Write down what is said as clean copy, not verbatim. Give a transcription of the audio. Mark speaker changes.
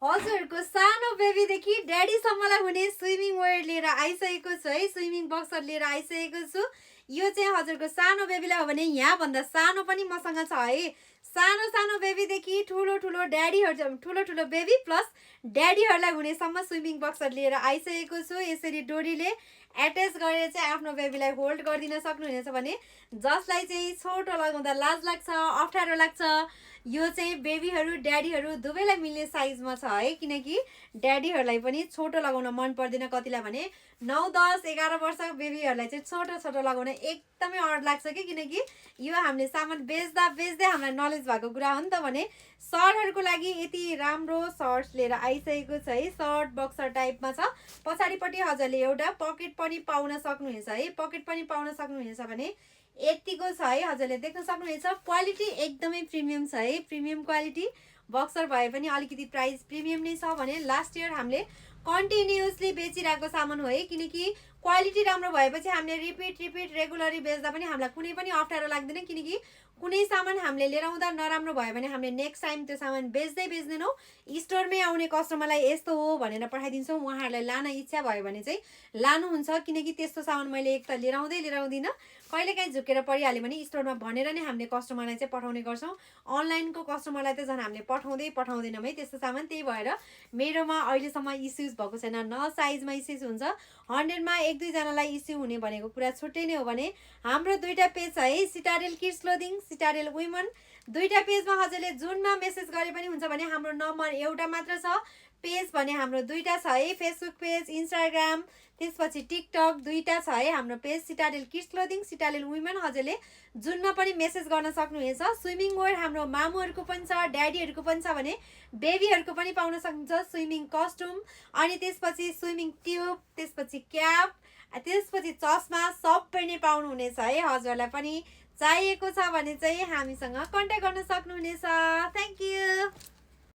Speaker 1: हजुरको सानो बेबीदेखि ड्याडीसम्मलाई हुने स्विमिङ वेयर लिएर आइसकेको छु है, स्विमिङ बक्सर लिएर आइसकेको छु। यो चाहिँ हजुरको सानो बेबीलाई हो भने यहाँभन्दा सानो पनि मसँग छ है। सानो सानो बेबीदेखि ठुलो ठुलो ड्याडीहरू, ठुलो ठुलो बेबी प्लस ड्याडीहरूलाई हुनेसम्म स्विमिङ बक्सर लिएर आइसकेको छु। यसरी डोरीले एट्याच गरेर चाहिँ आफ्नो बेबीलाई होल्ड गरिदिन सक्नुहुनेछ भने जसलाई चाहिँ छोटो लगाउँदा लाज लाग्छ, अप्ठ्यारो लाग्छ, यो चाहिँ बेबीहरू ड्याडीहरू दुवैलाई मिल्ने साइजमा छ है। किनकि ड्याडीहरूलाई पनि छोटो लगाउन मन पर्दैन, कतिलाई भने 9, 10, 11 वर्ष बेबीहरूलाई चाहिँ छोटो छोटो लगाउन एकदमै अड लाग्छ कि, किनकि यो हामीले सामान बेच्दा बेच्दै हामीलाई नलेज भएको कुरा हो नि त। भने सर्टहरूको लागि यति राम्रो सर्ट्स लिएर आइसकेको छ है। सर्ट बक्सर टाइपमा छ। पछाडिपट्टि हजुरले एउटा पकेट पनि पाउन सक्नुहुनेछ है। पकेट पनि पाउन सक्नुहुनेछ भने यतिको छ है, हजुरले देख्न सक्नुहुनेछ। क्वालिटी एकदमै प्रिमियम छ है, प्रिमियम क्वालिटी। बक्सर भए पनि अलिकति प्राइस प्रिमियम नै छ। भने लास्ट इयर हामीले कन्टिन्युसली बेचिरहेको सामान हो है। किनकि क्वालिटी राम्रो भएपछि हामीले रिपिट रेगुलरली बेच्दा पनि हामीलाई कुनै पनि अप्ठ्यारो लाग्दैन। किनकि कुनै सामान हामीले लिएर आउँदा नराम्रो भयो भने हामीले नेक्स्ट टाइम त्यो सामान बेच्दैनौँ। स्टोरमै आउने कस्टमरलाई यस्तो हो भनेर पठाइदिन्छौँ। उहाँहरूलाई लान इच्छा भयो भने चाहिँ लानुहुन्छ। किनकि त्यस्तो सामान मैले एक त लिएर आउँदिनँ, कहिलेकाहीँ झुकेर परिहाल्यो भने स्टोरमा भनेर नै हामीले कस्टमरलाई चाहिँ पठाउने गर्छौँ। अनलाइनको कस्टमरलाई त झन् हामीले पठाउँदैनौँ है त्यस्तो सामान। त्यही भएर मेरोमा अहिलेसम्म इस्युज भएको छैन, न साइजमा इस्युज हुन्छ। 100मा 1-2 जनालाई इस्यु हुने भनेको कुरा छुट्टै नै हो। भने हाम्रो दुईटा पेज छ है, सिटारेल किड्स क्लोदिङ, सिटारेल वुमेन। दुईटा पेजमा हजुरले जुनमा मेसेज गरे पनि हुन्छ। भने हाम्रो नम्बर एउटा मात्र छ। पेज भने हाम्रो दुईटा छ है, फेसबुक पेज, इन्स्टाग्राम, त्यसपछि टिकटक दुईटा छ है हाम्रो पेज, सिटारेल किड्स क्लोदिङ, सिटारेल वुमेन। हजुरले जुनमा पनि मेसेज गर्न सक्नुहुनेछ। स्विमिङ वेयर हाम्रो मामुहरूको पनि छ, ड्याडीहरूको पनि छ, भने बेबीहरूको पनि पाउन सक्नुहुन्छ। स्विमिङ कस्ट्युम, अनि त्यसपछि स्विमिङ ट्युब, त्यसपछि क्याप, त्यसपछि चस्मा सबै नै पाउनुहुनेछ है। हजुरलाई पनि चाहिएको छ भने चाहिँ हामीसँग कन्ट्याक्ट गर्न सक्नुहुनेछ। Thank you.